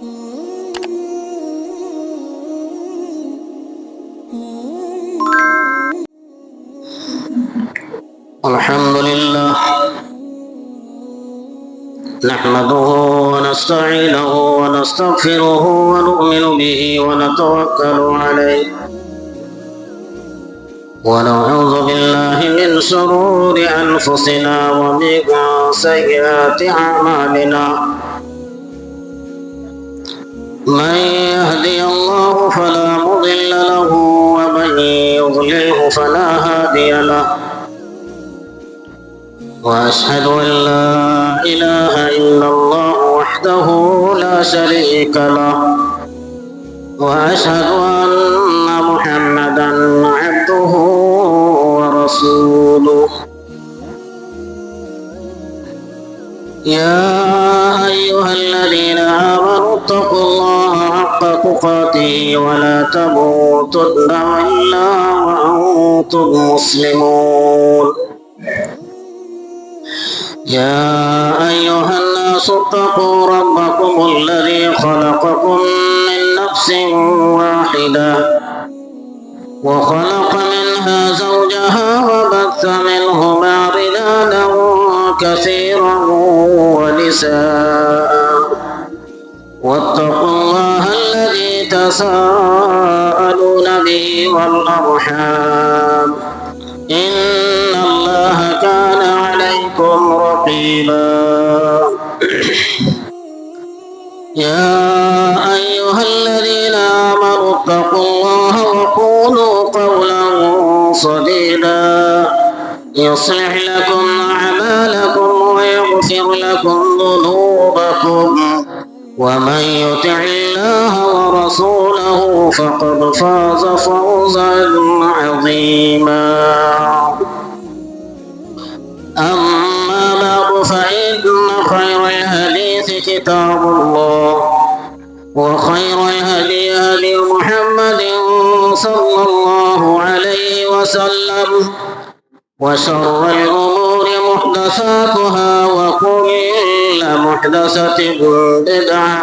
الحمد لله نحمده ونستعينه ونستغفره ونؤمن به ونتوكل عليه ونعوذ بالله من شرور أنفسنا ومن سيئات أعمالنا من يهدي الله فلا مضل له ومن يضلله فلا هادي له وأشهد أن لا إله إلا الله وحده لا شريك له وأشهد أن محمدا عبده ورسوله يا أيها الذين آمنوا اتقوا الله حق تقاته ولا تموتن إلا وأنتم مسلمون يا أيها الناس اتقوا ربكم الذي خلقكم من نفس واحدة وخلق منها زوجها وبث منهما رجالا كثيرا ونساء واتقوا الله الذي تساءلون به والأرحام إن الله كان عليكم رقيبا يا أيها الذين آمنوا اتقوا الله وقولوا قولا سديدا يصلح لكم أعمالكم ويغفر لكم ذنوبكم ومن يطع الله ورسوله فقد فاز فوزا عظيما أما بعد فإن خير الحديث كتاب الله وخير الهدي هدي محمد صلى الله عليه وسلم وشر الأمور محدثاتها وكل محدثة بدعة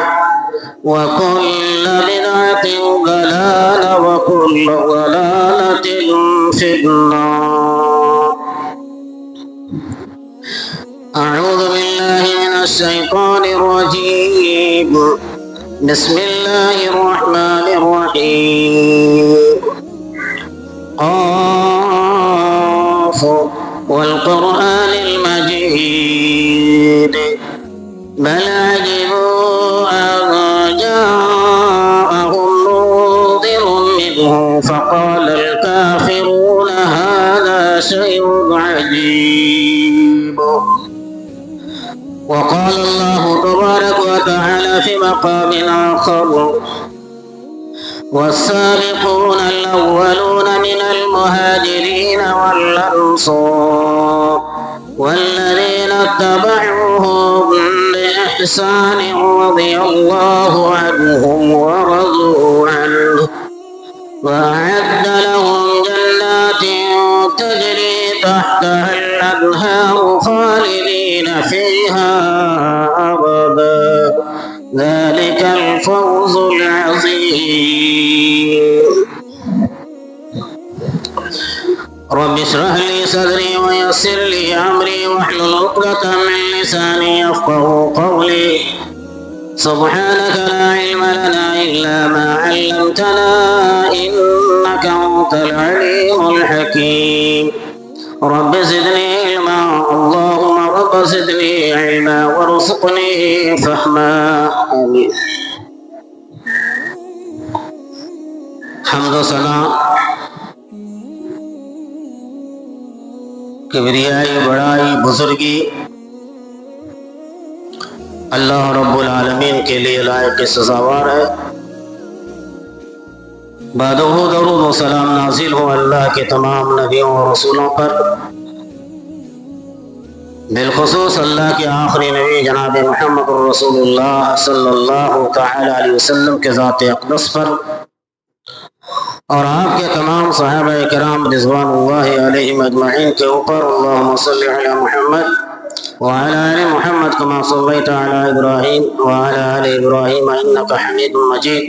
وكل بدعة ضلالة وكل ضلالة في النار. أعوذ بالله من الشيطان الرجيم. بسم الله الرحمن الرحيم. قاف والقرآن المجيد بل عجبوا أن جاءهم منذر منهم فقال الكافرون هذا شيء عجيب. وقال الله تبارك وتعالى في مقام آخر والسابقون الأولون من المهاجرين والأنصار والذين اتبعوهم بإحسان رضي الله عنهم ورضوا عنه وأعد لهم جنات تجري تحتها الأنهار خالدين فيها أبدا ذلك الفوز العظيم. رب اشرح لي صدري ويسر لي أمري واحلل عقدة من لساني يفقهوا قولي. سبحانك لا علم لنا إلا ما علمتنا إنك أنت العليم الحكيم. رب زدني علما اللهم رب زدني علما وارزقني فهما آمين. حمد و ثنا کبریائی بڑائی بزرگی اللہ رب العالمین کے لیے لائق سزاوار ہے. بعدہ درود و سلام نازل ہو اللہ کے تمام نبیوں و رسولوں پر، بالخصوص اللہ کے آخری نبی جناب محمد رسول اللہ صلی اللہ تعالی علیہ وسلم کے ذات اقدس پر اور آپ کے تمام صحابہ کرام رضوان اللہ علیہم اجمعین کے اوپر. اللہم صلی علی محمد وعلى آل محمد كما صليت على إبراهيم وعلى آل إبراهيم إنك حميد مجيد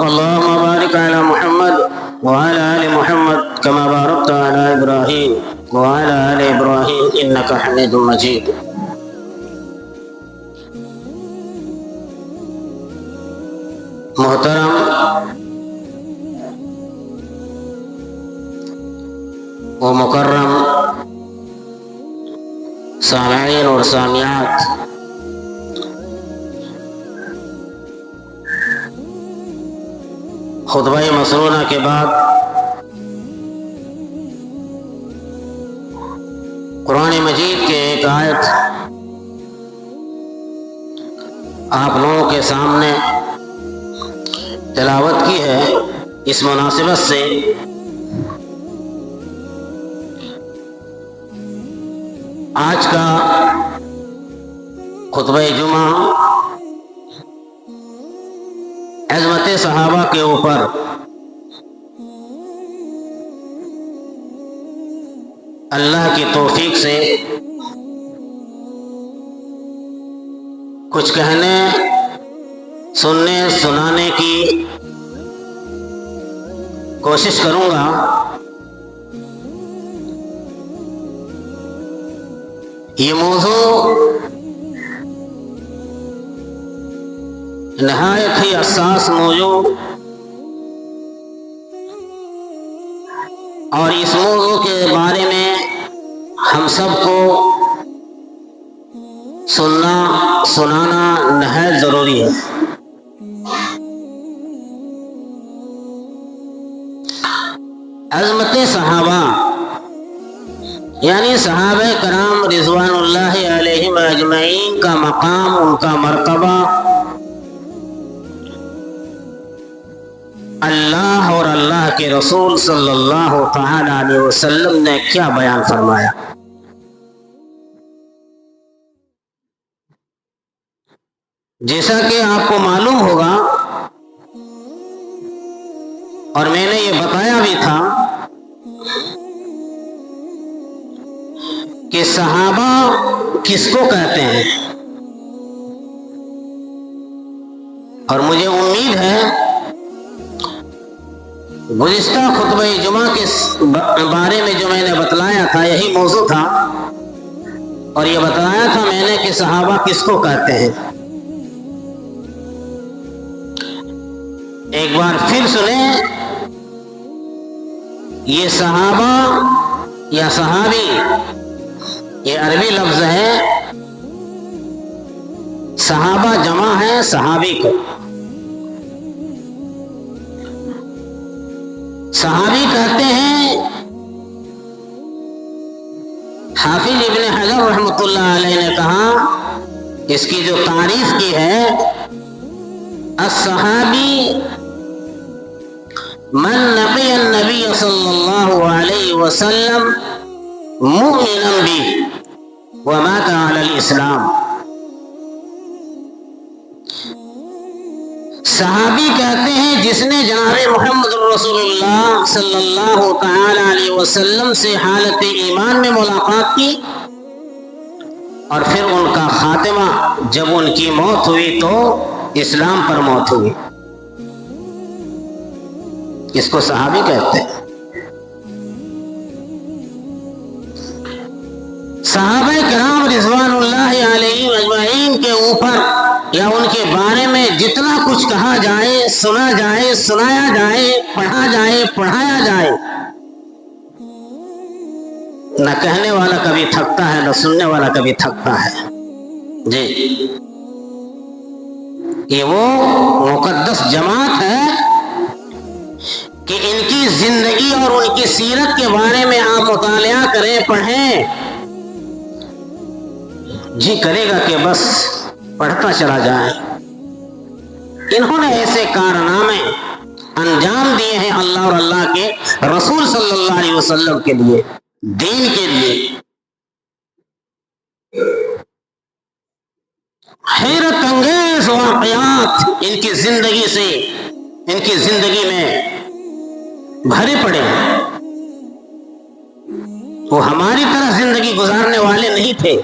اللهم بارك على محمد وعلى آل محمد كما باركت على إبراهيم وعلى آل إبراهيم إنك حميد مجيد. محترم و مکرم سامعین اور سامعات، خطبہ مسنونہ کے بعد قرآن مجید کے ایک آیت آپ لوگوں کے سامنے تلاوت کی ہے. اس مناسبت سے آج کا خطبہ جمعہ عظمت صحابہ کے اوپر اللہ کی توفیق سے کچھ کہنے سننے سنانے کی کوشش کروں گا. یہ موضوع نہایت ہی حساس موضوع اور اس موضوع کے بارے میں ہم سب کو سننا سنانا نہایت ضروری ہے. عظمت صحابہ یعنی صحابہ کرام رضوان اللہ علیہم اجمعین کا مقام، ان کا مرتبہ اللہ اور اللہ کے رسول صلی اللہ تعالی علیہ وسلم نے کیا بیان فرمایا. جیسا کہ آپ کو معلوم ہوگا اور میں نے یہ بتایا بھی تھا کہ صحابہ کس کو کہتے ہیں، اور مجھے امید ہے گزشتہ خطبہ جمعہ کے بارے میں جو میں نے بتلایا تھا یہی موضوع تھا، اور یہ بتلایا تھا میں نے کہ صحابہ کس کو کہتے ہیں. ایک بار پھر سنیں، یہ صحابہ یا صحابی یہ عربی لفظ ہے. صحابہ جمع ہے صحابی کو. صحابی کہتے ہیں، حافظ ابن حجر رحمۃ اللہ علیہ نے کہا، اس کی جو تعریف کی ہے، الصحابی من لقی النبی صلی اللہ علیہ وسلم مؤمنا به ومات علی الاسلام. صحابی کہتے ہیں جس نے جناب محمد رسول اللہ صلی اللہ تعالی علیہ وسلم سے حالت ایمان میں ملاقات کی اور پھر ان کا خاتمہ جب ان کی موت ہوئی تو اسلام پر موت ہوئی. اس کو صحابی کہتے ہیں. صحابہ کرام رضوان اللہ علیہ اجمعین کے اوپر یا ان کے بارے میں جتنا کچھ کہا جائے، سنا جائے، سنایا جائے، پڑھا جائے، پڑھایا جائے، نہ کہنے والا کبھی تھکتا ہے نہ سننے والا کبھی تھکتا ہے. جی، یہ وہ مقدس جماعت ہے کہ ان کی زندگی اور ان کی سیرت کے بارے میں آپ مطالعہ کریں، پڑھیں. جی کرے گا کہ بس پڑھتا چلا جائے. انہوں نے ایسے کارنامے انجام دیے ہیں اللہ اور اللہ کے رسول صلی اللہ علیہ وسلم کے لیے، دین کے لیے. حیرت انگیز واقعات ان کی زندگی سے، ان کی زندگی میں بھرے پڑے. وہ ہماری طرح زندگی گزارنے والے نہیں تھے.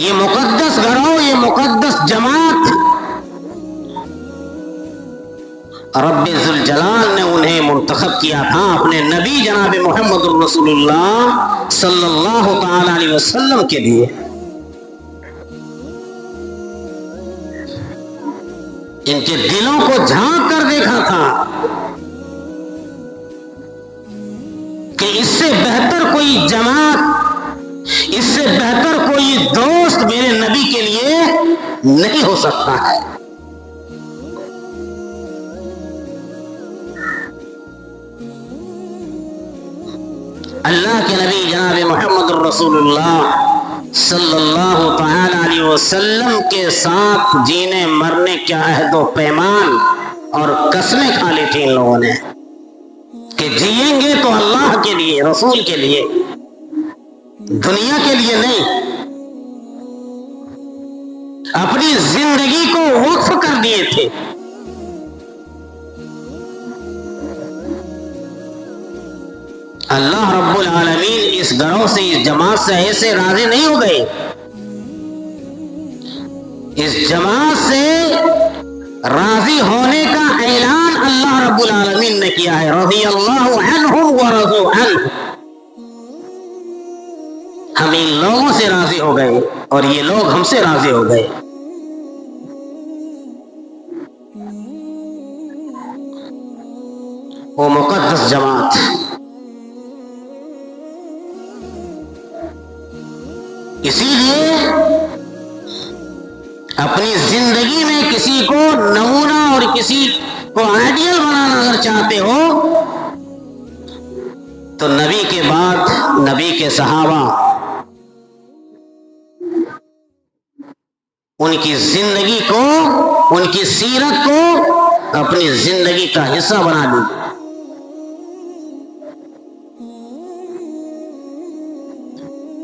یہ مقدس گروہ، یہ مقدس جماعت رب ذوالجلال نے انہیں منتخب کیا تھا اپنے نبی جناب محمد الرسول اللہ صلی اللہ تعالی علیہ وسلم کے لیے۔ ان کے دلوں کو جھانک کر دیکھا تھا کہ اس سے بہتر کوئی جماعت، اس سے بہتر کوئی دوست میرے نبی کے لیے نہیں ہو سکتا ہے۔ اللہ کے نبی جناب محمد الرسول اللہ صلی اللہ تعالی علیہ وسلم کے ساتھ جینے مرنے کا عہد و پیمان اور قسمیں کھا لی تھی ان لوگوں نے کہ جیئیں گے تو اللہ کے لیے، رسول کے لیے، دنیا کے لیے نہیں۔ اپنی زندگی کو وقف کر دیے تھے۔ اللہ رب العالمین اس گروہ سے، اس جماعت سے ایسے راضی نہیں ہو گئے۔ اس جماعت سے راضی ہونے کا اعلان اللہ رب العالمین نے کیا ہے، رضی اللہ عنہم ورضوا عنہ۔ ہم ان لوگوں سے راضی ہو گئے اور یہ لوگ ہم سے راضی ہو گئے۔ وہ مقدس جماعت اسی لیے اپنی زندگی میں کسی کو نمونہ اور کسی کو آئیڈیل بنانا اگر چاہتے ہو تو نبی کے بعد نبی کے صحابہ، ان کی زندگی کو، ان کی سیرت کو اپنی زندگی کا حصہ بنا لی۔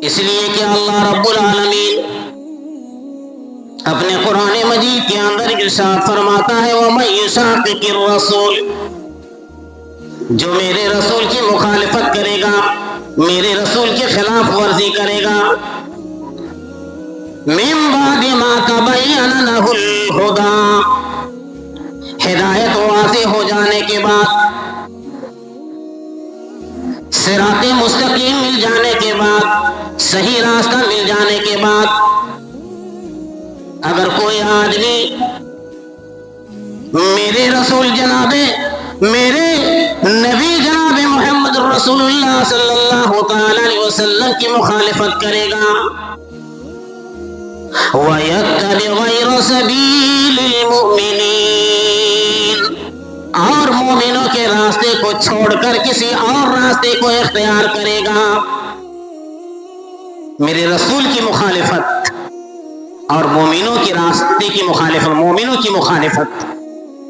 اس لیے کہ اللہ رب العالمین اپنے قرآن مجید کے اندر ارشاد فرماتا ہے وَمَن يُشَاقِقِ الرَّسُولِ، جو میرے رسول کی مخالفت کرے گا، میرے رسول کے خلاف ورزی کرے گا، مِن بَعْدِ مَا تَبَيَّنَ لَهُ الْهُدَىٰ، ہدایت واضح ہو جانے کے بعد، صراط مستقیم مل جانے کے بعد، صحیح راستہ مل جانے کے بعد، اگر کوئی آدمی میرے رسول جناب، میرے نبی جناب محمد رسول اللہ صلی اللہ تعالی علیہ وسلم کی مخالفت کرے گا، وَيَتَّبِعْ غَيْرَ سَبِيلِ الْمُؤْمِنِينَ، اور مومنوں کے راستے کو چھوڑ کر کسی اور راستے کو اختیار کرے گا، میرے رسول کی مخالفت اور مومنوں کے راستے کی مخالفت، مومنوں کی مخالفت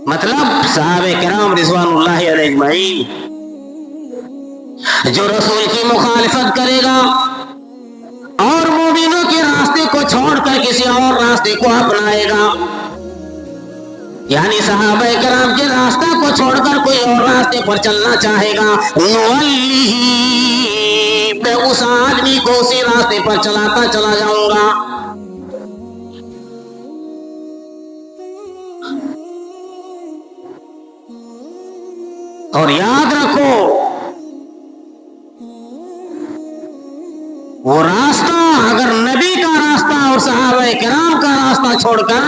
مطلب صحابہ کرام رضوان اللہ علیہ اجمعین، جو رسول کی مخالفت کرے گا اور مومنوں کے راستے کو چھوڑ کر کسی اور راستے کو اپنائے گا، یعنی صحابہ کرام کے راستہ کو چھوڑ کر کوئی اور راستے پر چلنا چاہے گا، نولیہ، میں اس آدمی کو اسی راستے پر چلاتا چلا جاؤں گا۔ اور یاد رکھو، وہ راستہ اگر نبی کا راستہ اور صحابہ کرام کا راستہ چھوڑ کر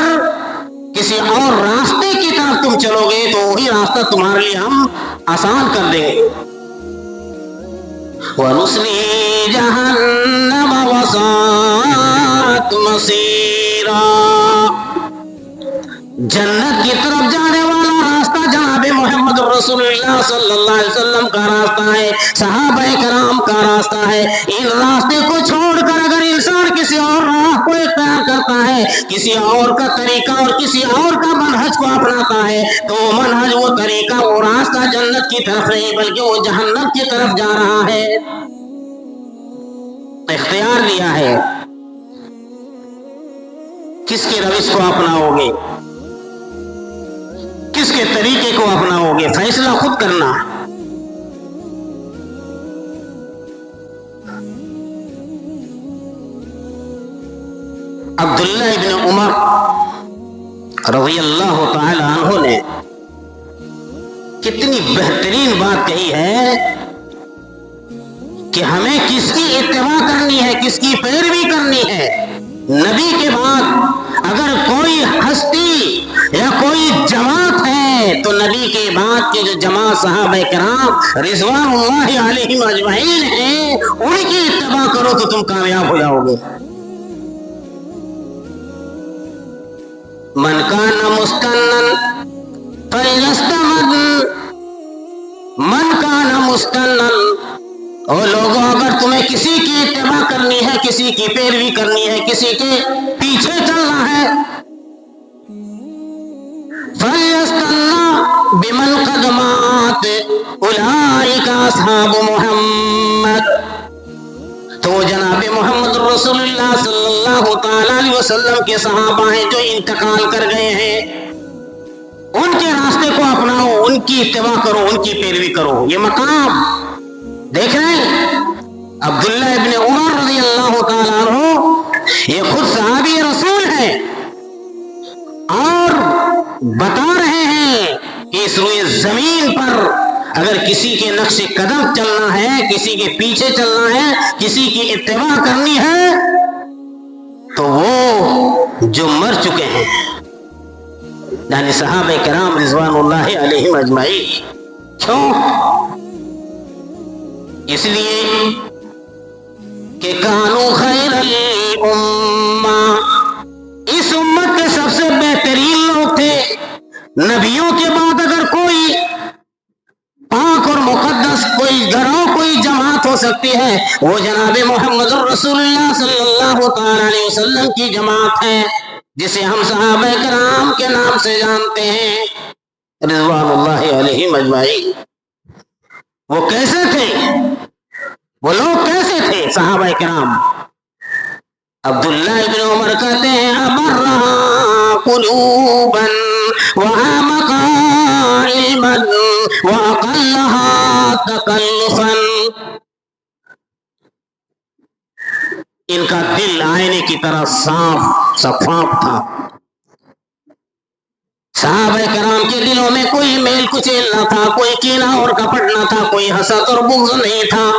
کسی اور راستے کی طرف تم چلو گے تو وہی راستہ تمہارے لیے ہم آسان کر دیں گے۔ وَنُصْلِهِ جَهَنَّمَ وَسَاءَتْ مَصِيرًا، جنت کی طرف جانے والا راستہ جناب محمد رسول اللہ صلی اللہ علیہ وسلم کا راستہ ہے، صحابہ کرام کا راستہ ہے۔ ان راستے کو چھوڑ کر اگر انسان کسی اور راہ کو اختیار کرتا ہے، کسی اور کا طریقہ اور کسی اور کا منہج کو اپناتا ہے، تو وہ منہج، وہ طریقہ، وہ راستہ جنت کی طرف نہیں بلکہ وہ جہنم کی طرف جا رہا ہے۔ اختیار لیا ہے، کس کے روش کو اپناؤ گے، کس کے طریقے کو اپناؤ گے، فیصلہ خود کرنا۔ عبداللہ ابن عمر رضی اللہ تعالی عنہ نے کتنی بہترین بات کہی ہے کہ ہمیں کس کی اتباع کرنی ہے، کس کی پیروی کرنی ہے۔ نبی کے بعد اگر کوئی ہستی یا کوئی جماعت ہے تو نبی کے بعد کے جو جماعت صحابہ کرام رضوان اللہ علیہم اجمعین ہیں، ان کی اتباع کرو تو تم کامیاب ہو جاؤ گے۔ من کان مستنن فاستمد، من کان مستنن، اور لوگوں اگر تمہیں کسی کی اتباع کرنی ہے، کسی کی پیروی کرنی ہے، کسی کے پیچھے چلنا ہے، فَلْيَسْتَنَّ بِمَنْ قَدْ مَاتَ أُولَٰئِكَ أَصْحَابُ مُحَمَّدٍ، تو وہ جناب محمد رسول اللہ صلی اللہ تعالی علیہ وسلم کے صحابہ ہیں جو انتقال کر گئے ہیں، ان کے راستے کو اپناؤ، ان کی اتباع کرو، ان کی پیروی کرو۔ یہ مقام دیکھ رہے ہیں عبداللہ ابن عمر رضی اللہ تعالیٰ عنہ، یہ خود صحابی رسول ہیں اور بتا رہے ہیں کہ اس روئے زمین پر اگر کسی کے نقش قدم چلنا ہے، کسی کے پیچھے چلنا ہے، کسی کی اتباع کرنی ہے تو وہ جو مر چکے ہیں، یعنی صحابہ کرام رضوان اللہ علیہم اجمعین۔ کیوں؟ اس لیے کہ کانو خیر الامہ، اس امت کے سب سے بہترین لوگ تھے۔ نبیوں کے بعد اگر کوئی پاک اور مقدس کوئی گروہ، کوئی جماعت ہو سکتی ہے، وہ جناب محمد رسول اللہ صلی اللہ تعالی علیہ وسلم کی جماعت ہے، جسے ہم صحابہ کرام کے نام سے جانتے ہیں رضوان اللہ علیہم اجمعین۔ وہ کیسے تھے؟ وہ لوگ کیسے تھے صحابہ کرام؟ عبداللہ ابن عمر کہتے ہیں ابرہا قلوبا وعمقا علما واقلہا تکلفا، ان کا دل آئینے کی طرح صاف شفاف تھا۔ صحابہ کرام کے دلوں میں کوئی میل کچیل نہ تھا، کوئی کینہ اور کپٹ نہ تھا، کوئی حسد اور بغض نہیں تھا۔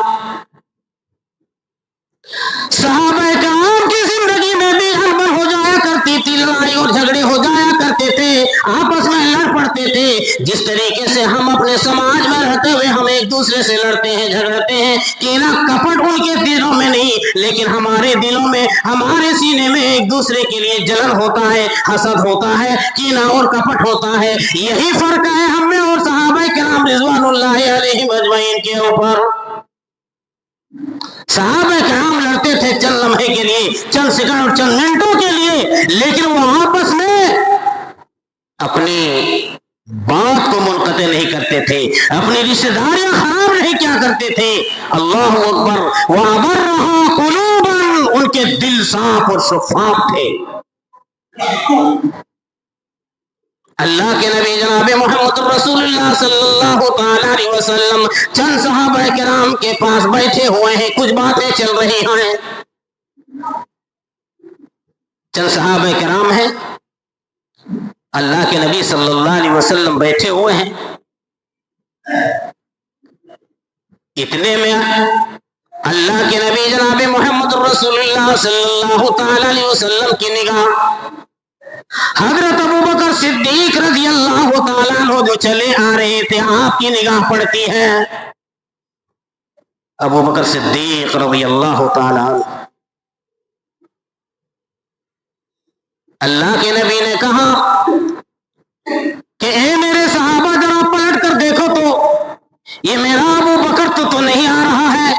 صحابہ کرام کی زندگی میں بھی ہڑبڑ ہو جایا کرتی تھی، لڑائی اور جھگڑے ہو جایا کرتے تھے، آپس میں لڑ پڑتے تھے۔ جس طریقے سے ہم اپنے سماج میں رہتے ہوئے ہم ایک دوسرے سے لڑتے ہیں، جھگڑتے ہیں، کینہ کپٹ ان کے دلوں میں نہیں، لیکن ہمارے دلوں میں، ہمارے سینے میں ایک دوسرے کے لیے جلن ہوتا ہے، حسد ہوتا ہے، کینہ اور کپٹ ہوتا ہے۔ یہی فرق ہے ہم میں اور صحابہ کرام رضوان اللہ علیہم اجمعین کے اوپر۔ صحابہ کرام لڑتے تھے چند لمحے کے لیے، چند سیکنڈ اور چند منٹوں کے لیے، لیکن وہ آپس میں اپنی بات کو منقطع نہیں کرتے تھے، اپنی رشتہ داریاں خراب نہیں کیا کرتے تھے۔ اللہ اکبر۔ وَأَبَرَّهَا قُلُوبًا، ان کے دل صاف اور شفاف تھے۔ اللہ کے نبی جناب محمد رسول اللہ صلی اللہ تعالی علیہ وسلم چند صحابہ کرام کے پاس بیٹھے ہوئے ہیں، کچھ باتیں چل رہی ہیں۔ چند صحابہ کرام ہیں، اللہ کے نبی صلی اللہ علیہ وسلم بیٹھے ہوئے ہیں، اتنے میں اللہ کے نبی جناب محمد رسول اللہ صلی اللہ تعالی علیہ وسلم کی نگاہ حضرت ابوبکر صدیق رضی اللہ تعالیٰ عنہ جو چلے آ رہے تھے، آپ کی نگاہ پڑتی ہے۔ ابوبکر صدیق رضی اللہ تعالیٰ عنہ، اللہ کے نبی نے کہا کہ اے میرے صحابہ ذرا پلٹ کر دیکھو تو یہ میرا ابوبکر تو نہیں آ رہا ہے،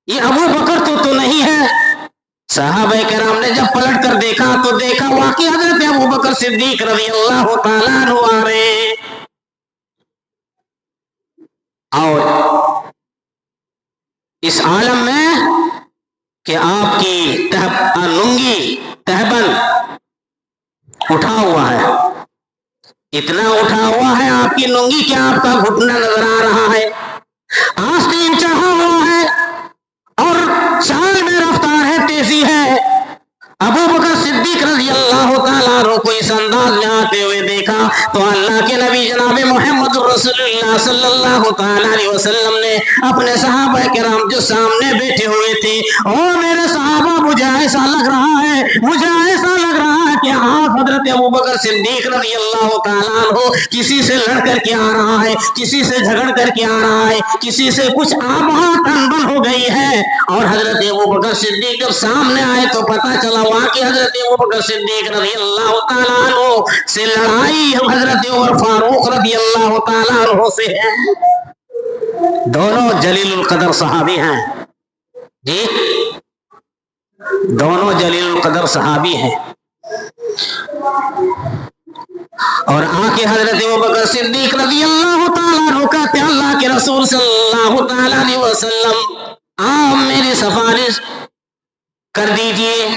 یہ ابوبکر تو نہیں ہے۔ صحابہ کرام نے جب پلٹ کر دیکھا تو دیکھا واقعی حضرت ابوبکر صدیق رضی اللہ تعالیٰ عنہ آ رہے ہیں، اور اس عالم میں کہ آپ کی لنگی تہبند اٹھا ہوا ہے، اتنا اٹھا ہوا ہے آپ کی لنگی کہ آپ کا گھٹنا نظر آ رہا ہے، آستین چڑھا ہوا ہے اور چال میں رفتار ہے، تیزی ہے۔ ابوبکر صدیق تو اللہ کے نبی جناب محمد رسول اللہ صلی اللہ تعالی علیہ وسلم نے اپنے صحابہ کرام جو سامنے بیٹھے ہوئے تھے، او میرے صحابہ مجھے ایسا لگ رہا ہے کہ آپ حضرت ابوبکر صدیق رضی اللہ تعالیٰ عنہ کسی سے لڑ کر کے آ رہا ہے، کسی سے جھگڑ کر کے آ رہا ہے، کسی سے کچھ آبات انبن ہو گئی ہے۔ اور حضرت ابوبکر صدیق جب سامنے آئے تو پتا چلا وہاں کی حضرت ابوبکر صدیق رضی اللہ تعالیٰ عنہ سے لڑائی حضرت عمر فاروق رضی اللہ تعالیٰ عنہ سے ہے۔ دونوں جلیل القدر صحابی ہیں جی، دونوں جلیل القدر صحابی ہیں۔ اور آنکھ حضرت ابوبکر صدیق رضی اللہ تعالیٰ عنہ کہتے اللہ کے رسول صلی اللہ تعالیٰ علیہ وسلم آپ میری سفارش کر دیجئے۔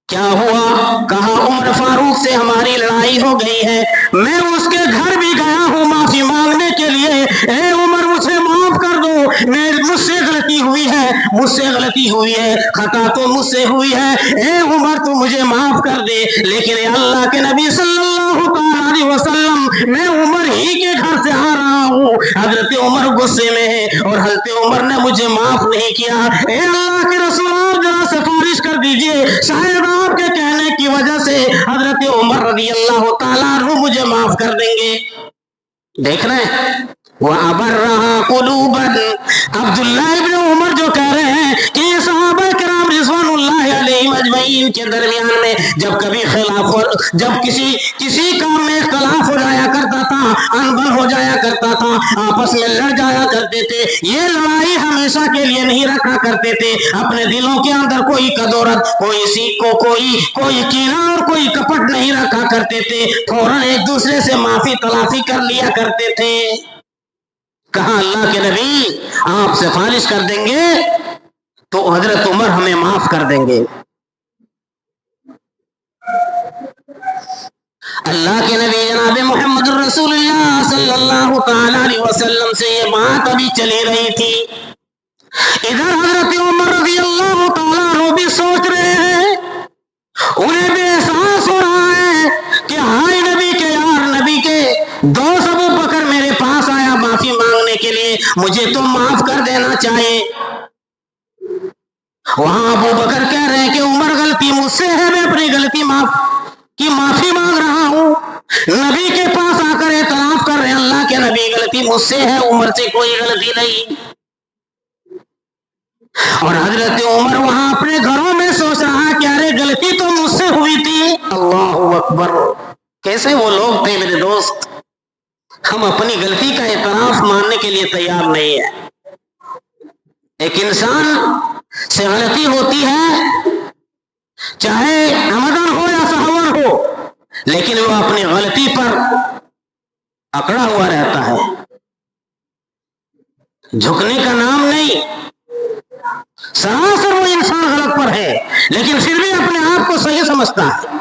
کیا ہوا؟ کہا عمر فاروق سے ہماری لڑائی ہو گئی ہے، میں اس کے گھر بھی گیا ہوں معافی مانگنے کے لیے، اے عمر مجھے معاف کر دو، مجھ سے غلطی ہوئی ہے، خطا تو مجھ سے ہوئی ہے، اے عمر تو مجھے معاف کر دے۔ لیکن اللہ کے نبی صلی اللہ علیہ وسلم میں عمر ہی کے گھر سے آ رہا ہوں، حضرت عمر غصے میں ہے اور حضرت عمر نے مجھے معاف نہیں کیا، اے اللہ کے رسول آپ ذرا سفارش کر دیجئے، شاید آپ کے کہنے کی وجہ سے حضرت عمر رضی اللہ تعالیٰ عنہ مجھے معاف کر دیں گے۔ دیکھ رہے ہیں وَأَبَرَّهَا قُلُوبًا، عبداللہ ابن عمر جو کہہ رہے ہیں کہ یہ صحابہ کرام رضوان اللہ علیہم اجمعین کے درمیان میں جب کبھی جب کسی کام میں اختلاف ہو جایا کرتا تھا، انبن ہو جایا کرتا تھا، آپس میں لڑ جایا کرتے تھے، یہ لڑائی ہمیشہ کے لیے نہیں رکھا کرتے تھے، اپنے دلوں کے اندر کوئی کدورت، کوئی کینہ اور کوئی کپٹ نہیں رکھا کرتے تھے، فوراً ایک دوسرے سے معافی تلافی کر لیا کرتے تھے۔ کہا اللہ کے نبی آپ سفارش کر دیں گے تو حضرت عمر ہمیں معاف کر دیں گے۔ اللہ کے نبی جناب محمد رسول اللہ صلی اللہ تعالی علیہ وسلم سے یہ بات ابھی چلی رہی تھی، ادھر حضرت عمر رضی اللہ تعالیٰ عنہ بھی سوچ رہے ہیں، انہیں بھی احساس ہو رہا ہے کہ ہائے نبی کے یار، نبی کے دوست ابو بکر میرے پاس آیا معافی مانگنے کے لیے، مجھے تو معاف کر دینا چاہیے۔ وہاں ابو بکر کہہ رہے ہیں کہ عمر غلطی مجھ سے ہے، میں اپنی غلطی کی معافی مانگ رہا ہوں۔ نبی کے پاس آ کر اعتراف کر رہے ہیں اللہ کے نبی غلطی مجھ سے ہے، عمر سے کوئی غلطی نہیں۔ اور حضرت عمر وہاں اپنے گھروں میں سوچ رہا کہ ارے غلطی تو مجھ سے ہوئی تھی۔ اللہ اکبر، کیسے وہ لوگ تھے میرے دوست، ہم اپنی غلطی کا اعتراف ماننے کے لیے تیار نہیں ہے۔ ایک انسان سے غلطی ہوتی ہے، چاہے عمدن ہو یا سہون ہو، لیکن وہ اپنی غلطی پر اکڑا ہوا رہتا ہے، جھکنے کا نام نہیں۔ سراسر وہ انسان غلط پر ہے لیکن پھر بھی اپنے آپ کو صحیح سمجھتا ہے۔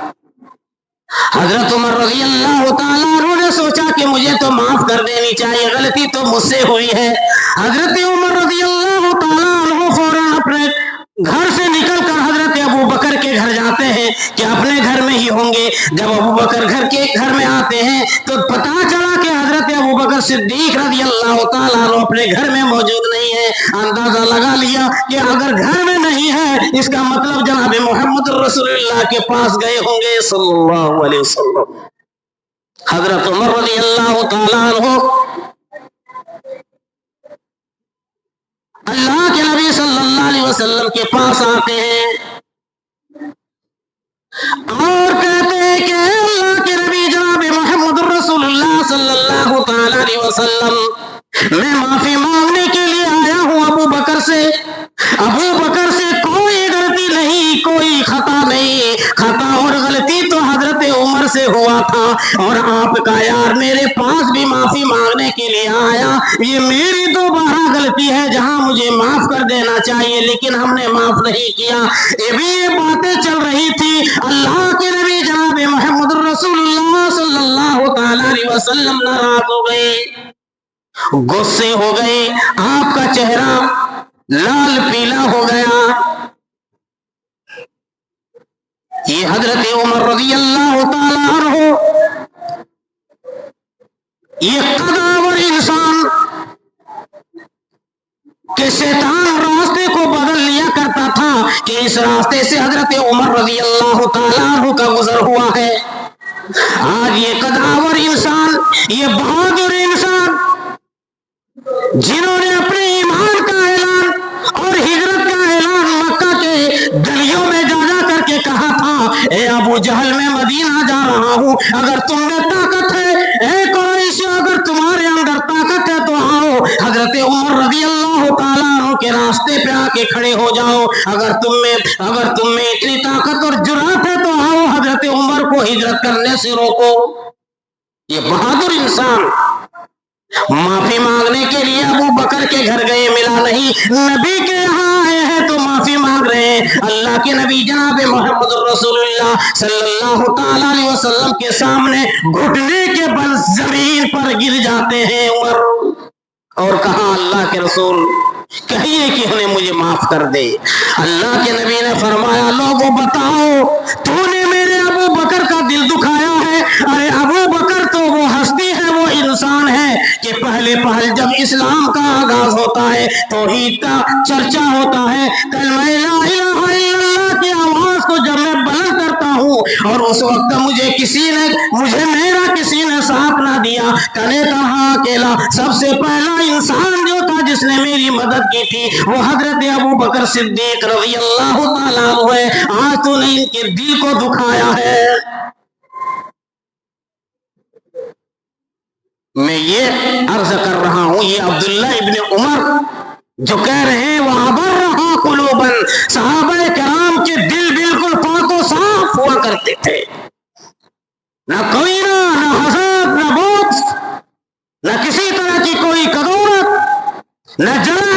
حضرت عمر رضی اللہ تعالیٰ عنہ نے سوچا کہ مجھے تو معاف کر دینی چاہیے، غلطی تو مجھ سے ہوئی ہے۔ حضرت عمر رضی اللہ تعالیٰ عنہ فوراً اپنے گھر سے نکل کر حضرت ابو بکر کے گھر جاتے ہیں کہ اپنے گھر میں ہی ہوں گے۔ جب ابو بکر گھر میں آتے ہیں تو پتا چلا کہ حضرت ابو بکر صدیق رضی اللہ تعالیٰ عنہ اپنے گھر میں موجود نہیں ہے۔ اندازہ لگا لیا کہ اگر گھر میں نہیں ہے اس کا مطلب جناب محمد رسول اللہ کے پاس گئے ہوں گے صلی اللہ علیہ وسلم۔ حضرت عمر رضی اللہ تعالیٰ عنہ اللہ کے نبی صلی اللہ علیہ وسلم کے پاس آتے ہیں اور کہتے ہیں کہ اللہ کے نبی جناب محمد رسول اللہ صلی اللہ تعالی علیہ وسلم، میں معافی مانگنے کے لیے آیا ہوں ابو بکر سے کوئی غلطی نہیں، کوئی خطا نہیں، خطا اور غلطی تو حضرت عمر سے ہوا تھا اور آپ کا یار میرے پاس بھی معافی مانگنے کے لیے آیا، یہ میری دوبارہ غلطی ہے جہاں مجھے معاف کر دینا چاہیے لیکن ہم نے معاف نہیں کیا۔ یہ باتیں چل رہی تھی، اللہ کے نبی جناب محمد رسول اللہ صلی اللہ تعالی علیہ وسلم ناراض ہو گئے، غصے ہو گئے، آپ کا چہرہ لال پیلا ہو گیا۔ یہ حضرت عمر رضی اللہ تعالیٰ عنہ یہ قداور انسان کہ شیطان راستے کو بدل لیا کرتا تھا کہ اس راستے سے حضرت عمر رضی اللہ تعالیٰ عنہ کا گزر ہوا ہے. آج یہ قداور انسان، یہ بہادر انسان جنہوں نے اپنے ایمان کا اعلان اور ہجرت کا اعلان مکہ کے گلیوں میں جا جا کر کے کہا تھا، اے ابو جہل میں مدینہ جا رہا ہوں، اگر تم میں طاقت ہے، اے قریش اگر تمہارے اندر طاقت ہے تو آؤ، حضرت عمر رضی اللہ تعالیٰ عنہ کے راستے پہ آ کے کھڑے ہو جاؤ، اگر تم میں اتنی طاقت اور جرأت ہے تو آؤ حضرت عمر کو ہجرت کرنے سے روکو. یہ بہادر انسان معافی مانگنے کے لیے ابو بکر کے گھر گئے، ملا نہیں، نبی کے یہاں آئے ہیں تو معافی مانگ رہے ہیں. اللہ کے نبی جناب محمد رسول اللہ صلی اللہ تعالی علیہ وسلم کے سامنے گھٹنے کے بل زمین پر گر جاتے ہیں عمر، اور کہا اللہ کے رسول کہیے کہ انہیں مجھے معاف کر دے. اللہ کے نبی نے فرمایا لوگوں بتاؤ تو نے میرے ابو بکر کا دل دکھایا ہے. ارے ابو بکر تو وہ ہستی ہے، وہ انسان ہے کہ پہلے جب اسلام کا آغاز ہوتا ہے، توحید کا چرچا ہوتا ہے، کلمہ لا الہ الا اللہ کی آواز کو جب میں بلند کرتا ہوں اور اس وقت مجھے میرا کسی نے ساتھ نہ دیا، کنے تنہا اکیلا سب سے پہلا انسان جو تھا جس نے میری مدد کی تھی وہ حضرت ابو بکر صدیق رضی اللہ تعالیٰ عنہ ہے. آج تو نے ان کے دل کو دکھایا ہے. میں یہ عرض کر رہا ہوں، یہ عبداللہ ابن عمر جو کہہ رہے ہیں وَعَبَرَّهَا قُلُوبًا، صحابہ کرام کے دل بالکل پاک و صاف ہوا کرتے تھے، نہ کوئی نہ حسد، نہ بغض، نہ کسی طرح کی کوئی کدورت، نہ جلن.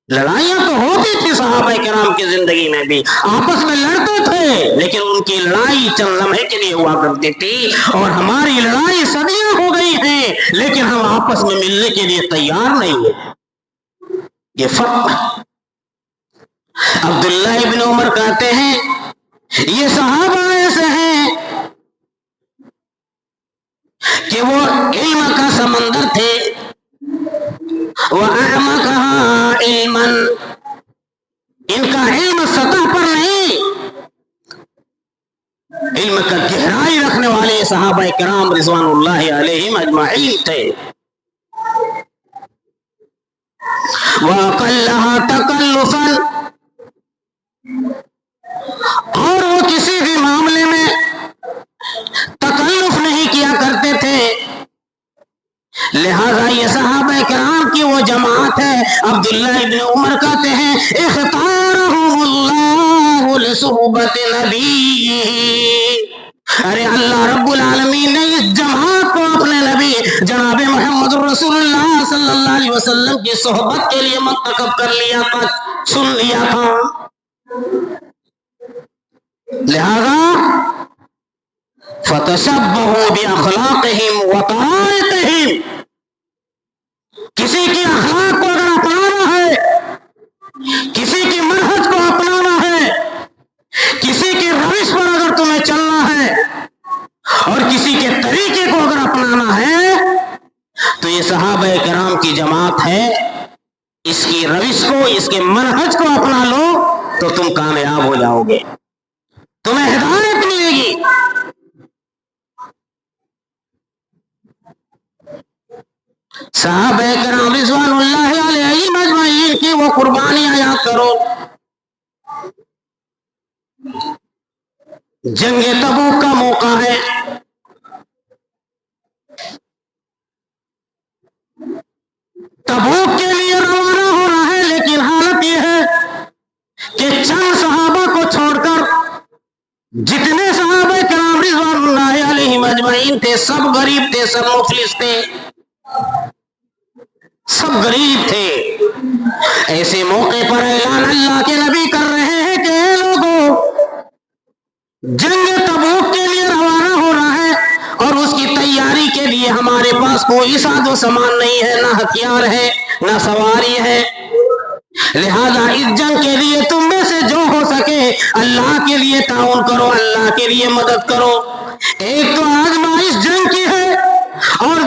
لڑائیاں تو ہوتی تھی صحابہ کرام کی زندگی میں بھی، آپس میں لڑتے تھے، لیکن ان کی لڑائی چند لمحے کے لیے ہوا کرتی تھی، اور ہماری لڑائی صدیاں ہو گئی ہیں لیکن ہم آپس میں ملنے کے لیے تیار نہیں ہیں. یہ فرق. عبداللہ ابن عمر کہتے ہیں یہ صحابہ ایسے ہیں کہ وہ علم کا سمندر تھے، وَأَعْمَقَهَا عِلْمًا، ان کا علم سطح پر نہیں، علم کا گہرائی رکھنے والے صحابہ کرام رضوان اللہ علیہم اجمعین تھے. وَأَقَلَّهَا تَكَلُّفًا، اور وہ کسی بھی معاملے میں تکلف نہیں کیا کرتے تھے. لہذا یہ صحابہ کرام کی وہ جماعت ہے. عبداللہ ابن عمر کہتے ہیں اختارهم اللہ لصحبت نبی، ارے اللہ رب العالمین نے اس جماعت کو اپنے نبی جناب محمد رسول اللہ صلی اللہ علیہ وسلم کی صحبت کے لیے منتخب کر لیا تھا، چن لیا تھا. لہذا فتشبہوا باخلاقہم وطرائقہم، کسی کی اخلاق کو اگر اپنانا ہے، کسی کی منہج کو اپنانا ہے، کسی کی روش پر اگر تمہیں چلنا ہے اور کسی کے طریقے کو اگر اپنانا ہے تو یہ صحابہ کرام کی جماعت ہے. اس کی روش کو، اس کے منہج کو اپنا لو تو تم کامیاب ہو جاؤ گے، تمہیں ہدایت ملے گی. صحابہ کرام رضوان اللہ علیہم اجمعین کی وہ قربانیاں یاد کرو. جنگ تبوک کا موقع ہے، تبوک کے لیے روانہ ہو رہا ہے، لیکن حالت یہ ہے کہ چند صحابہ کو چھوڑ کر جتنے صحابہ کرام رضوان اللہ علیہم اجمعین تھے سب غریب تھے، سب مفلس تھے، سب غریب تھے. ایسے موقع پر اعلان اللہ کے نبی کر رہے ہیں کہ اے لوگوں، جنگ تبوک کے لیے روانہ ہو رہا ہے اور اس کی تیاری کے لیے ہمارے پاس کوئی ساز و سامان نہیں ہے، نہ ہتھیار ہے نہ سواری ہے. لہذا اس جنگ کے لیے تم میں سے جو ہو سکے اللہ کے لیے تعاون کرو، اللہ کے لیے مدد کرو. ایک تو آزمائش جنگ کی ہے اور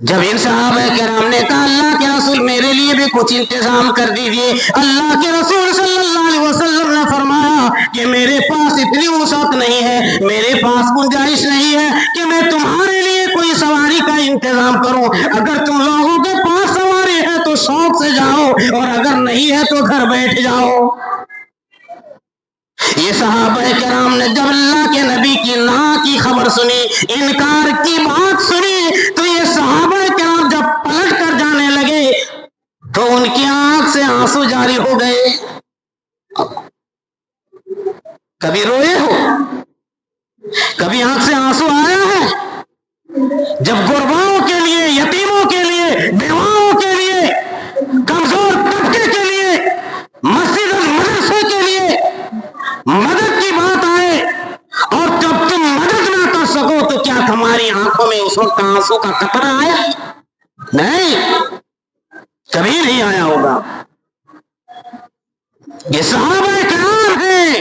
جب ان صحابہ کرام نے کہا اللہ کے رسول میرے لیے بھی کچھ انتظام کر دیجئے، اللہ کے رسول صلی اللہ علیہ وسلم نے فرمایا کہ میرے پاس اتنی وسعت نہیں ہے، میرے پاس گنجائش نہیں ہے کہ میں تمہارے لیے کوئی سواری کا انتظام کروں۔ اگر تم لوگوں کے پاس سواری ہے تو شوق سے جاؤ، اور اگر نہیں ہے تو گھر بیٹھ جاؤ۔ یہ صحابہ کرام نے جب اللہ کے نبی کی نا کی خبر سنی، انکار کی بات سنی، تو یہ صحابہ کرام جب پلٹ کر جانے لگے تو ان کی آنکھ سے آنسو جاری ہو گئے۔ کبھی روئے ہو؟ کبھی آنکھ سے آنسو آیا ہے؟ جب غرباؤں کے لیے، یتیموں کے لیے، بیواؤں کے لیے، کمزور طبقے کے لیے، مسجد اور مدرسوں کے لیے مدد کی بات آئے اور جب تم مدد نہ کر سکو تو کیا تمہاری آنکھوں میں اس وقت آنسو کا قطرہ آیا؟ نہیں، کبھی نہیں آیا ہوگا۔ یہ صحابہ کرام ہیں۔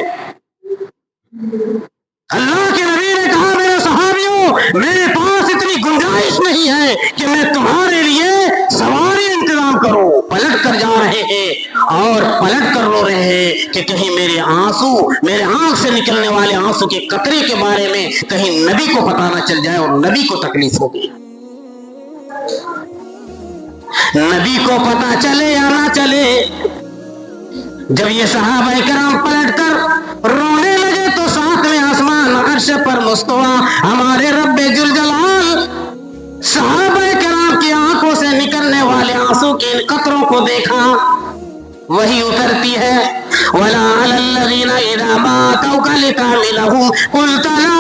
اللہ کے نبی نے کہا میرے صحابیوں، میرے پاس اتنی گنجائش نہیں ہے کہ میں تمہارے لیے سواری انتظام کروں۔ پلٹ کر جا رہے ہیں اور پلٹ کر رو رہے ہیں کہ کہیں میرے آنسو، میرے آنکھ سے نکلنے والے آنسو کے قطرے کے بارے میں کہیں نبی کو پتہ نہ چل جائے اور نبی کو تکلیف ہوگی۔ نبی کو پتہ چلے یا نہ چلے، جب یہ صحابہ کرام پلٹ کر رونے لگے تو ساتھ میں آسمان عرش پر مستوی ہمارے رب ذل جلال صحابہ کرام کی آنکھوں سے نکلنے والے آنسو کے ان قطروں کو دیکھا، وہی اترتی ہے وَلَا عَلَى الَّذِينَ إِذَا مَا أَتَوْكَ لِتَحْمِلَهُمْ قُلْتَ لَا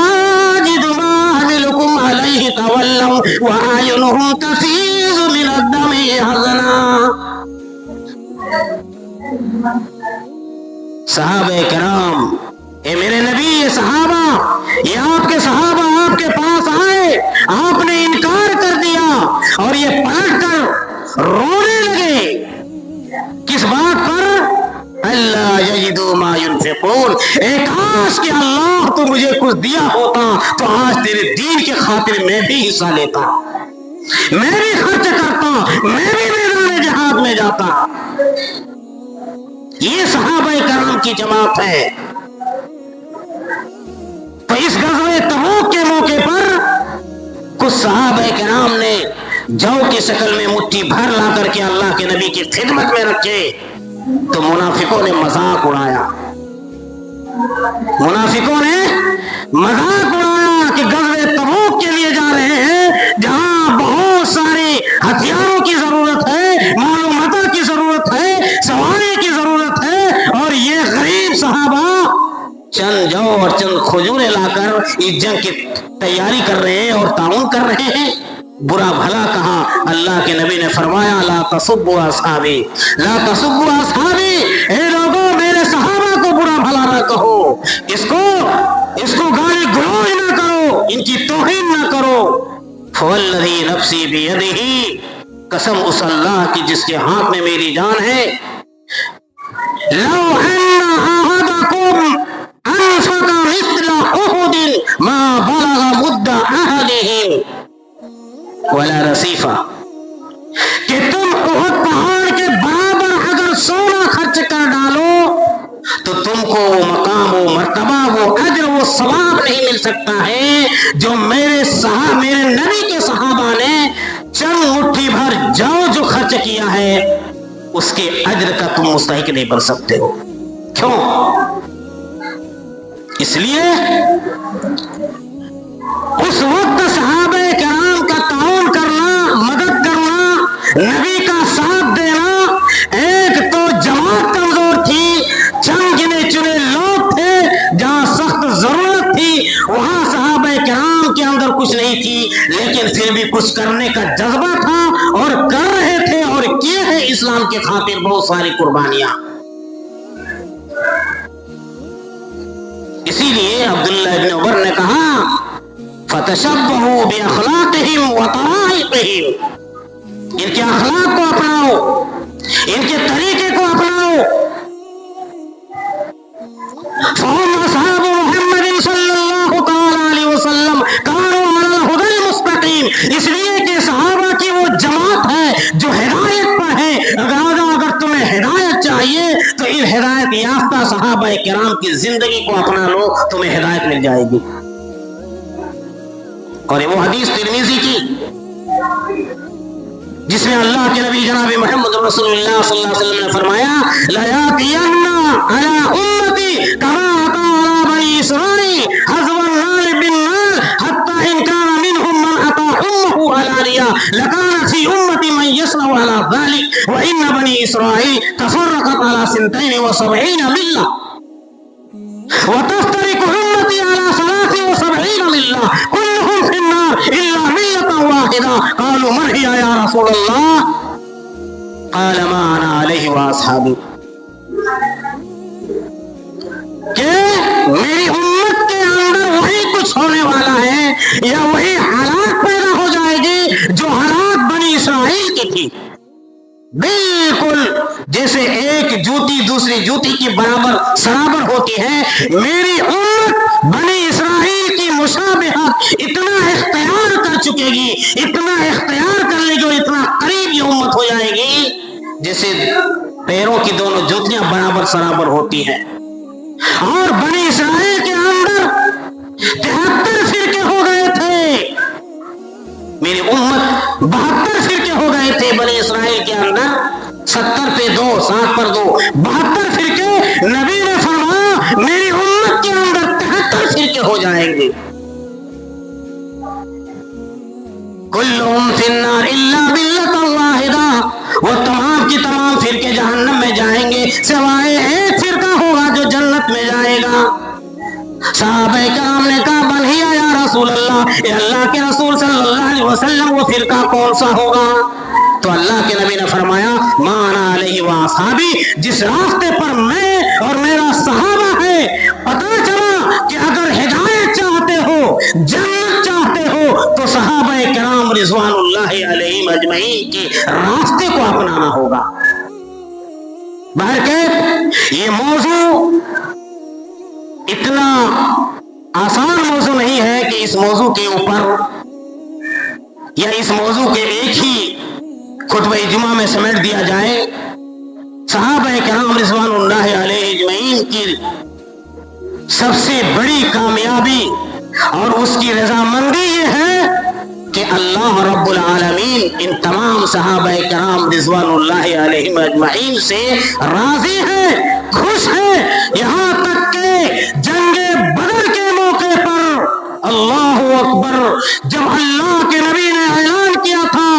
أَجِدُ مَا أَحْمِلُكُمْ عَلَيْهِ تَوَلَّوْا وَأَعْيُنُهُمْ تَفِيضُ مِنَ الدَّمْعِ حَزَنًا۔ صحابہ کرام، اے میرے نبی، یہ صحابہ، یہ آپ کے صحابہ آپ کے پاس آئے، آپ نے انکار کر دیا اور یہ پلٹ کر رونے لگے۔ کس بات پر؟ اللہ یجدوا ما ينفقون، اے کاش کہ اللہ تو مجھے کچھ دیا ہوتا تو آج تیرے دین کے خاطر میں بھی حصہ لیتا، میں بھی خرچ کرتا، میں بھی میدان جہاد میں جاتا۔ یہ صحابہ کرام کی جماعت ہے۔ تو اس غزوہ تبوک کے موقع پر کچھ صحابہ کرام نے جو کی شکل میں مٹھی بھر لا کر کے اللہ کے نبی کی خدمت میں رکھے تو منافقوں نے مذاق اڑایا۔ منافقوں نے مذاق اڑایا کہ غزوہ تبوک کے لیے جا رہے ہیں جہاں بہت سارے ہتھیاروں کی ضرورت ہے، معلومات کی ضرورت ہے، سواری کی ضرورت ہے، اور یہ غریب صحابہ چند جو اور چند کھجوریں لا کر اس جنگ کی تیاری کر رہے ہیں اور تعاون کر رہے ہیں۔ برا بھلا کہا، اللہ کے نبی نے فرمایا لا تسبوا اصحابی، لا تسبوا اصحابی، اے لوگوں میرے صحابہ کو برا بھلا نہ کہو، اس کو گالی گلوچ نہ کرو، ان کی توہین نہ کرو۔ فوالذی نفسی بیدہ، قسم اس اللہ کی جس کے ہاتھ میں میری جان ہے، لو ان احدکم انفق مثل احد ما بلغ مد احدهم ولا رصیفہ، کہ تم احد پہاڑ کے برابر اگر سونا خرچ کر ڈالو تو تم کو وہ مقام، وہ مرتبہ، وہ اجر، وہ ثواب نہیں مل سکتا ہے جو میرے نبی کے صحابہ نے چند مٹھی بھر جو خرچ کیا ہے اس کے اجر کا تم مستحق نہیں بن سکتے ہو۔ کیوں؟ اس لیے اس وقت صحابہ کرام کا تعاون کرنا، مدد کرنا، نبی کا ساتھ دینا، ایک تو جماعت کمزور تھی، چند گنے چنے لوگ تھے، جہاں سخت ضرورت تھی وہاں صحابہ کرام کے اندر کچھ نہیں تھی، لیکن پھر بھی کچھ کرنے کا جذبہ تھا اور کر رہے تھے اور کیے ہیں اسلام کے خاطر بہت ساری قربانیاں۔ اسی لیے عبداللہ ابن عمر نے کہا فَتَشَبَّهُوا بِأَخْلَاقِهِمْ وَطَرَائِقِهِمْ، ان کے اخلاق کو اپناؤ، ان کے طریقے کو اپناؤ۔ فَهُمْ أَصْحَابُ مُحَمَّدٍ صلی اللہ تعالی علیہ وسلم كانوا علی الهدى المستقیم، اس لیے کہ صحابہ کی صحابہ کرام کی زندگی کو اپنا لو، تمہیں ہدایت مل جائے گی۔ اور وہ حدیث ترمذی کی جس میں اللہ کے نبی جناب محمد رسول اللہ صلی اللہ علیہ وسلم نے فرمایا لَيَأْتِيَنَّ عَلَىٰ أُمَّتِي كَمَا أَتَىٰ عَلَىٰ بَنِي إِسْرَائِيلَ حَذْوَ النَّارِ بِالنَّارِ حَتَّىٰ إِنْ كَانَ مِنْهُمْ مَنْ أَتَىٰ أُمَّهُ عَلَانِيَةً لَكَانَ فِي أُمَّتِي مَنْ يَصْنَعُ عَلَىٰ ذَلِكَ وَإِنَّ بَنِي إِسْرَائِيلَ تَفَرَّقَتْ عَلَىٰ 72 مِلَّةً وَتَفْتَرِقُ أُمَّتِي عَلَىٰ 73 مِلَّةً كُلُّهُمْ فِي النَّارِ إِلَّا مِلَّةً واحدة قالوا من هي يا رسول الله قال ما أنا عليه وأصحابي کہ میری امت کے اندر وہی کچھ ہونے والا ہے یا وہی حالات پیدا ہو جائے گی جو حالات بنی اسرائیل کی تھی، بالکل جیسے ایک جوتی دوسری جوتی کی برابر سرابر ہوتی ہے۔ میری امت بنی اسرائیل کی مشابہت اتنا اختیار کر چکے گی، اتنا اختیار کر لے گی، اتنا قریب یہ امت ہو جائے گی جیسے پیروں کی دونوں جوتیاں برابر سرابر ہوتی ہیں۔ اور بنی اسرائیل کے اندر 73 فرقے ہو گئے تھے، میری امت 72 فرقے ہو گئے تھے بنی اسرائیل کے اندر، 70 پہ 2 7 پر 2 72 فرقے۔ نبی نے فرمایا میری امت کے اندر 73 فرقے ہو جائیں گے، کلہم فی النار الا ملۃ واحدہ، وہ تمام کی تمام فرقے جہنم میں جائیں گے سوائے ایک فرقہ ہوگا جو جنت میں جائے گا۔ صحابہ کرام نے کہا بل ہی یا رسول اللہ، اے اللہ کے رسول صلی اللہ علیہ وسلم وہ فرقہ کون سا ہوگا؟ تو اللہ کے نبی نے فرمایا ما انا علیہ واصحابی، جس راستے پر میں اور میرا صحابہ ہے۔ پتہ چلا کہ اگر ہدایت چاہتے ہو، جنت چاہتے ہو تو صحابہ کرام رضوان اللہ علیہم اجمعین کے راستے کو اپنانا ہوگا۔ بہرکیف یہ موضوع اتنا آسان موضوع نہیں ہے کہ اس موضوع کے اوپر یا اس موضوع کے ایک ہی خطبہ جمعہ میں سمیٹ دیا جائے۔ صحابہ کرام رضوان اللہ علیہ اجمعین کی سب سے بڑی کامیابی اور اس کی رضامندی یہ ہے کہ اللہ رب العالمین ان تمام صحابہ کرام رضوان اللہ علیہم اجمعین سے راضی ہے، خوش ہے، یہاں تک کہ جنگ بدر کے موقع پر اللہ اکبر جب اللہ کے نبی نے اعلان کیا تھا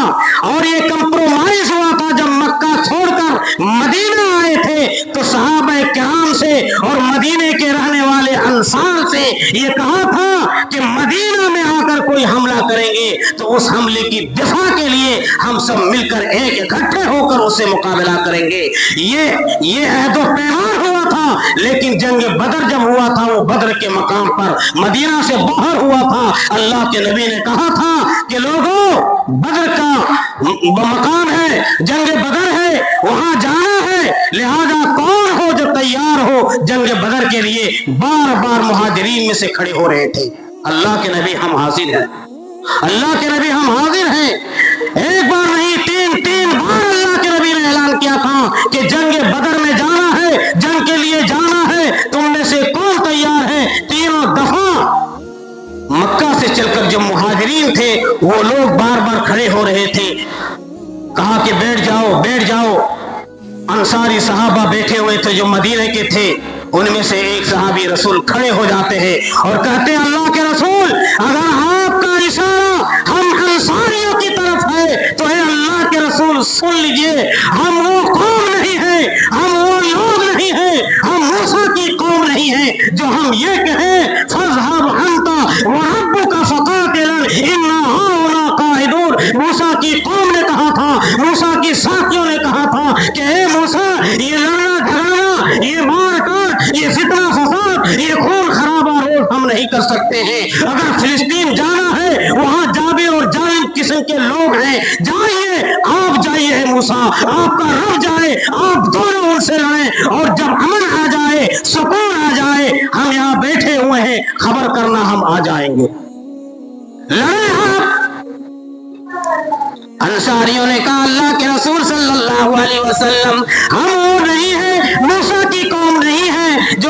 اور یہ کمپرومائز ہوا تھا، جب مکہ چھوڑ کر مدینہ آئے تھے تو صحابہ کرام سے اور مدینے کے رہنے والے انصار سے یہ کہا تھا کہ مدینہ میں آ کر کوئی حملہ کریں گے تو اس حملے کی دفاع کے لیے ہم سب مل کر ایک اکٹھے ہو کر اس سے مقابلہ کریں گے۔ یہ عہد و پیمان ہوا تھا، لیکن جنگ بدر جب ہوا تھا وہ بدر کے مقام پر مدینہ سے باہر ہوا تھا۔ اللہ کے نبی نے کہا تھا کہ لوگوں بدر کا مقام ہے، جنگ بدر ہے، وہاں جانا ہے، لہذا کون ہو جو تیار ہو جنگ بدر کے لیے؟ بار بار مہاجرین میں سے کھڑے ہو رہے تھے، اللہ کے نبی ہم حاضر ہیں، اللہ کے نبی ہم حاضر ہیں۔ ایک بار نہیں تین بار اللہ کے نبی نے اعلان کیا تھا کہ جنگ بدر میں جانا ہے، جنگ کے لیے جانا ہے، تم میں سے کون تیار ہے؟ تینوں دفعہ مکہ سے چل کر جو مہاجرین تھے وہ لوگ بار بار کھڑے ہو رہے تھے، کہا کہ بیٹھ جاؤ بیٹھ جاؤ۔ انصاری صحابہ بیٹھے ہوئے تھے جو مدینے کے تھے، ان میں سے ایک صحابی رسول کھڑے ہو جاتے ہیں اور کہتے ہیں اللہ کے رسول اگر آپ کا اشارہ ہم انصاریوں کی طرف ہے تو اے اللہ کے رسول سن لیجئے، ہم وہ قوم نہیں ہیں، ہم وہ لوگ نہیں ہیں، ہم موسیٰ کی قوم نہیں ہیں جو ہم یہ کہیں فَاذْهَبْ أَنْتَ وَرَبُّكَ فَقَاتِلًا إِنَّا هَاهُنَا قَاعِدُونَ۔ موسیٰ کی قوم نے کہا تھا، موسیٰ کی ساتھیوں نے کہا تھا کہ اے موسیٰ یہ لڑنا جھگڑنا، یہ مار کاٹ، یہ فتنہ فساد، یہ خون خرابہ روز ہم نہیں کر سکتے ہیں۔ اگر فلسطین جانا ہے وہاں جابر اور جالب قسم کے لوگ ہیں، جائیے آپ جائیے ہے موسیٰ، آپ کا رب جائے، آپ دونوں ان سے لڑیں اور جب امن آ جائے، سکون آ جائے، ہم یہاں بیٹھے ہوئے ہیں، خبر کرنا ہم آ جائیں گے، لڑیں آپ۔ انصاریوں نے کہا اللہ کے رسول صلی اللہ علیہ وسلم ہم وہ نہیں ہیں، موسیٰ کی قوم نہیں ہے جو